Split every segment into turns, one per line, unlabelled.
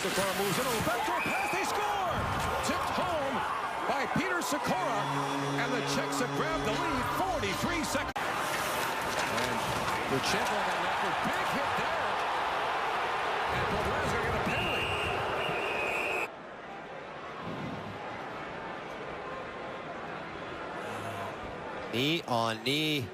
Sikora moves in on the backdoor pass. They score! Tipped home by Peter Sikora, and the Czechs have grabbed the lead. 43 seconds. And Luchenko got knocked. Big hit there. And Bobrov's going to get a penalty.
Knee on knee.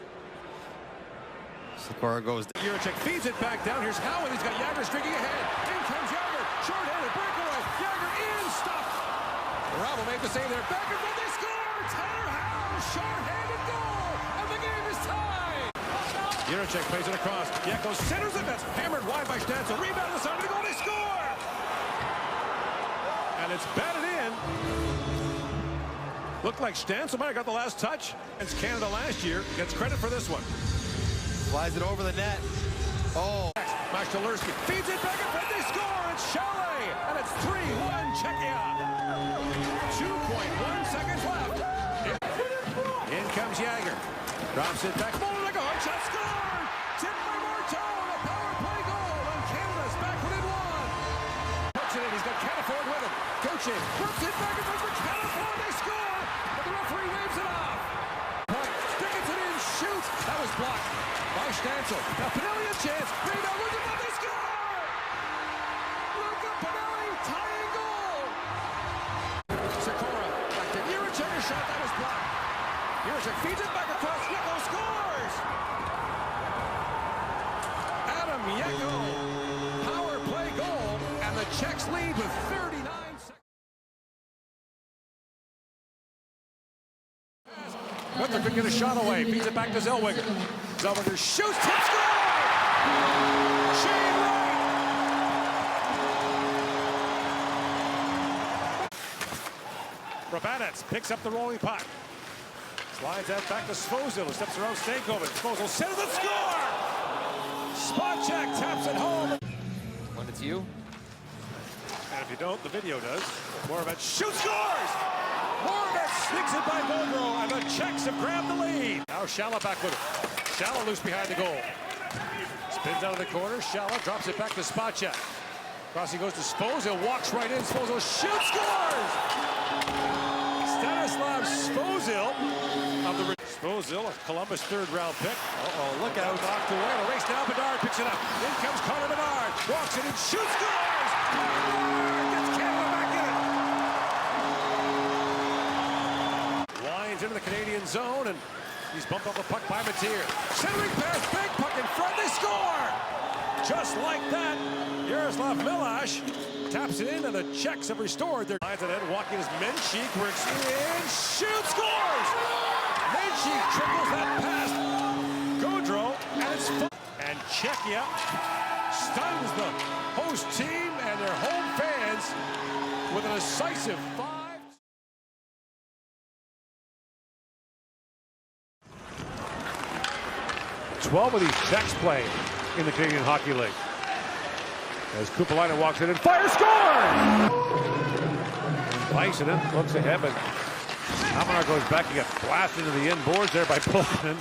Sikora goes.
Jiricek feeds it back down. Here's Howard. He's got Jagr streaking ahead. In comes Jagr. Short-handed breakaway. Jagr in. Stopped. Bravo made the save there. Back and forth. They score. Tyler Howard. Short-handed goal. And the game is tied. Jiricek plays it across. Yeko centers it. That's hammered wide by Stancil. Rebound on the side of the goal. They score. And it's batted in. Looked like Stancil might have got the last touch. It's Canada last year. Gets credit for this one.
Flies it over the net. Oh.
Mashtalerski feeds it back and forth. They score. It's Chalet. And it's 3-1 Czechia. 2.1 seconds left. In comes Jagr. Drops it back. Muller like a hard shot. Score! Tipped by Martin. A power play goal. And Canada's back within one. Puts it in. He's got Cataford with him. Gauthier rips it back and forth for Cataford. They score. But the referee waves it off. Point. Dickinson in. Shoots. That was blocked by Stancil. Now Pinelli a chance. Rebound. Look at that. They score! Luca Pinelli tying goal. Sikora back to Jiricek. A shot that was blocked. Jiricek feeds it back across. Yeko scores! Adam Yeko. Power play goal. And the Czechs lead with 39 seconds. Butler could get a shot away. Feeds it back to Zellweger. Zellweger shoots. Tip score! Shane Wright! Rabanets picks up the rolling puck. Slides that back to Svozil, who steps around Stankovic. Svozil sends it, score! Spot check, taps it home.
When it's you.
And if you don't, the video does. Moravec shoots, scores! Moravec sneaks it by Bobro, and the Czechs have grabbed the lead. Now Shala back with it. Shala loose behind the goal. Spins out of the corner. Shala drops it back to Spacek. Crossing goes to Svozil, walks right in. Svozil shoots, scores! Stanislav Svozil of the Svozil, a Columbus third-round pick. Look out! Knocked away. A race down. Bedard picks it up. In comes Connor Bedard. Walks it and shoots, scores! Gets Canada back in it. Winds into the Canadian zone, and he's bumped off the puck by Mateer. Centering pass, big puck in front. They score! Just like that, Yaroslav Milash taps it in, and the Czechs have restored their lines ahead. Walking as Menchik works in, shoots, scores! Menchik triples that pass. Gaudreau, and it's fun. And Czechia stuns the host team and their home fans with an decisive 5. 12 of these Czechs play in the Canadian Hockey League. As Kupalainen walks in and fires, scores! Vaisinen looks ahead, but Hamar goes back. He got blasted into the end boards there by Pulkinen.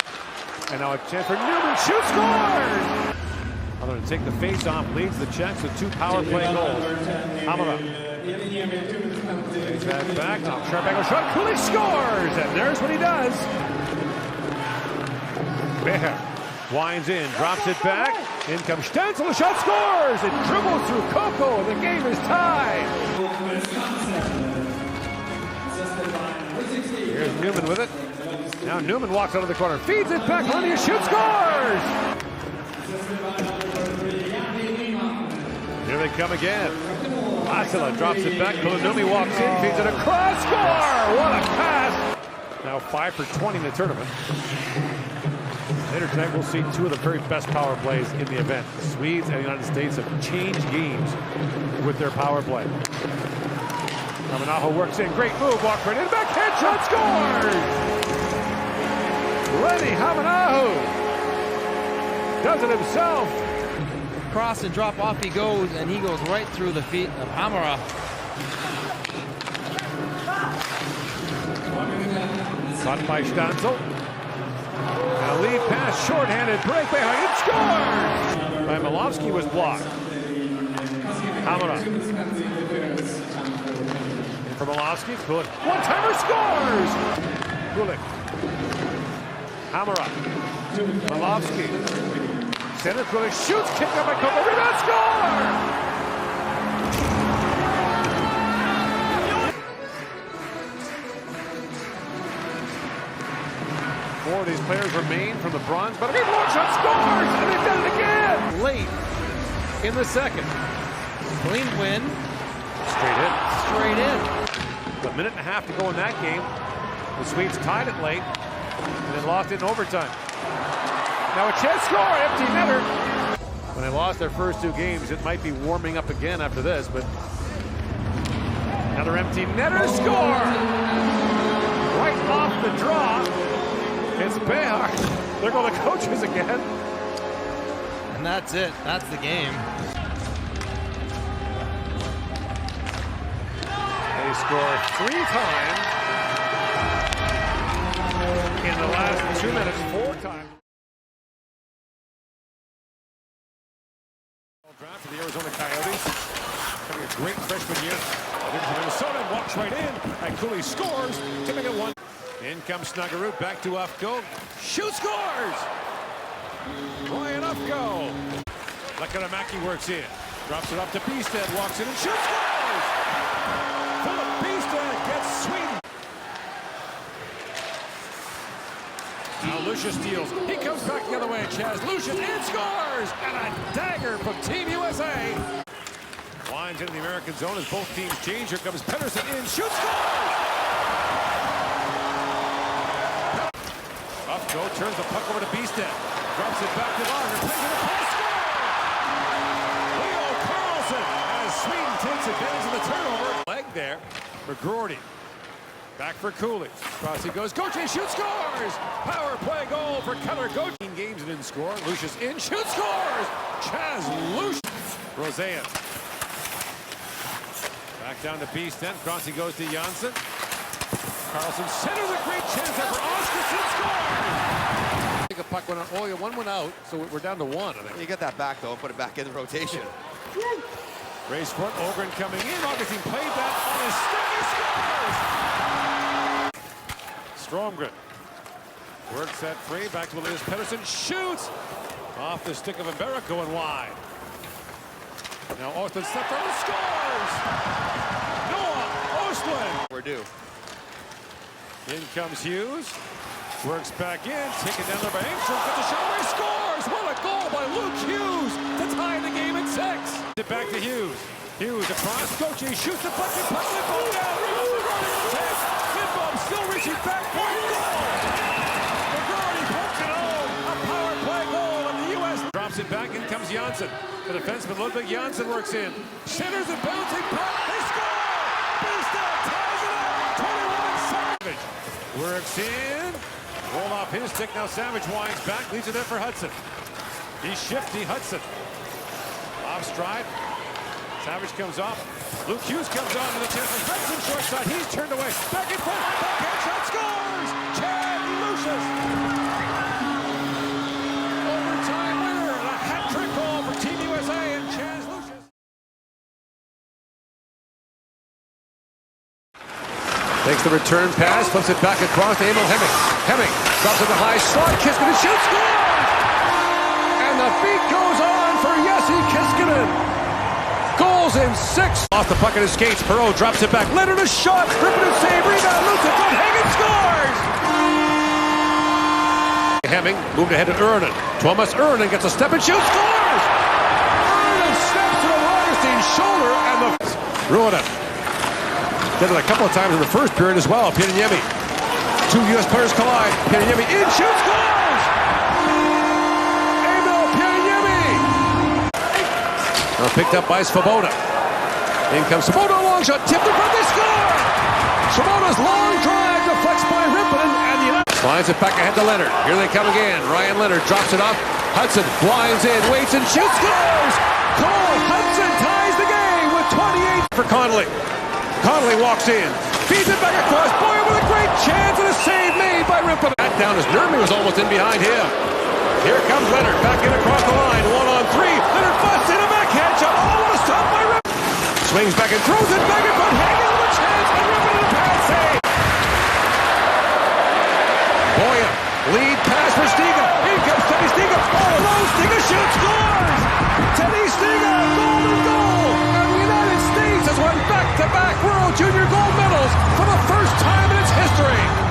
And now a chance for Newman. Shoot, scores! I'm going to take the face-off, leads the Czechs with 2 power play goals. Hamara. Takes that back. Now sharp angle shot. Cooley scores! And there's what he does. Bear winds in, drops it back. In comes Stancil, the shot, scores! It dribbles through Coco, the game is tied. Here's Newman with it. Now Newman walks out of the corner, feeds it back, Lindy shoots, scores! Here they come again. Lasila drops it back, Kulonumi walks in, feeds it across, score! What a pass! Now 5 for 20 in the tournament. Later tonight, we'll see 2 of the very best power plays in the event. The Swedes and the United States have changed games with their power play. Hamanaho works in, great move, walks right in, backhand shot, scores! Lenny Hamanaho does it himself.
Cross and drop off he goes, and he goes right through the feet of Hamara.
Caught by Stancil. And a lead pass, short-handed break behind it, scores! By Milovsky was blocked.
Hamara. In for Malofsky. Kulik. One-timer scores! Kulik. Hamara. Malofsky. Center. Kulik shoots. Kick up by Kopa. Rebound. Score! Four of these players remain from the bronze, but a big long shot scores, and they've done it again. Late in the second.
Clean win.
Straight in.
Straight in.
A minute and a half to go in that game. The Swedes tied it late and then lost it in overtime. Now a chance score, empty netter. When they lost their first two games, it might be warming up again after this, but another empty netter score. Right off the draw. It's Behar. There go the coaches again.
And that's it. That's the game.
They score 3 times in the last 2 minutes, 4 times. Draft for the Arizona Coyotes. Having a great freshman year. Minnesota walks right in, and Cooley scores to make it 1. In comes Snuggerud, back to Ufko. Shoot, scores! Ryan Ufko. Lekaramaki works in. Drops it up to Beested, walks in and shoots, scores! Philip Beested gets Sweden. Now Lucius steals. He comes back the other way. Chaz Lucius and scores! And a dagger from Team USA. Winds into the American zone as both teams change. Here comes Pettersson in. Shoots, scores! Ufko turns the puck over to Beested. Drops it back to Lager. Plays it across, score! Leo Carlson as Sweden takes advantage of the turnover. Leg there for Gordy. Back for Cooley. Cross he goes. Gauthier shoots, scores! Power play goal for Cutter. Gauthier games and didn't score. Lucius in, shoots, scores! Chaz Lucius. Roseanne. Back down to Beested. Cross he goes to Janssen. Carlson centers a great chance there for Oscarson, scores! A puck went out. Oh, yeah, one went out, so we're down to 1, I think.
You get that back, though, and put it back in the rotation.
Race foot, Ogren coming in. Augustine played that on his stick. He scores! Stromgren works that free. Back to Elias Pettersson. Shoots! Off the stick of Embera, going wide. Now Ostlund steps on and scores! Noah Ostlund!
We're due.
In comes Hughes. Works back in. Taken down there by Engstrom. Gets a shot away. Scores! What a goal by Luke Hughes to tie the game at 6. It back to Hughes. Hughes across. Gauthier shoots the puck. Puck Lindblom down. Lindblom still reaching back. Point goal! McGroarty pokes it home. A power play goal and the U.S. drops it back. In comes Janssen. The defenseman Ludwig Janssen works in. Centers and bouncing puck. They score! Beested ties it up. 21 seconds. Works in. Roll off his stick. Now Savage winds back. Leaves it there for Hudson. He's shifty. Hudson. Off stride. Savage comes off. Luke Hughes comes on to the chance for Hudson short side. He's turned away. Back and forth. Backhand shot. Scores! Chad Lucius. Overtime winner. And a hat-trick goal for Team USA and Chaz Lucius. Takes the return pass, flips it back across to Emil Hemming. Hemming drops it to high slot. Kiskinen shoots, scores! And the feet goes on for Jesse Kiskinen. Goals in 6. Off the puck at his skates. Perreault drops it back. Leonard a shot. Stripping and save. Rebound. Loose it. From Hagen scores! Hemming moved ahead to Yrnen. Tuomas Yrnen gets a step and shoots. Scores! Yrnen steps to the Augustine shoulder and the Ruonen. Did it a couple of times in the first period as well. Pieniemi. 2 U.S. players collide. Pieniemi in, shoots, scores! Emil Pieniemi! Now picked up by Svoboda. In comes Svoboda, long shot, tipped in front, they score! Svoboda's long drive deflects by Rippinen, and the United slides it back ahead to Leonard. Here they come again. Ryan Leonard drops it off. Hudson blinds in, waits and shoots, scores! Cole Hudson ties the game with 28 for Connolly. Connolly walks in, feeds it back across. Boyer with a great chance and a save made by Rippinen. Back down as Nurmi was almost in behind him. Here comes Leonard back in across the line. 1-on-3. Leonard busts in a backhand shot. Oh, what a stop by Rippinen.
Swings back and throws it back in front. Hanging with a chance. And ripping it a pass save. Boyan, lead pass for Stiga. Here comes Teddy Stiga. Oh, no, Stiga shoots, scores! Teddy Stiga, golden goal! And the United States has won back-to-back World Junior gold medals for the first time in its history.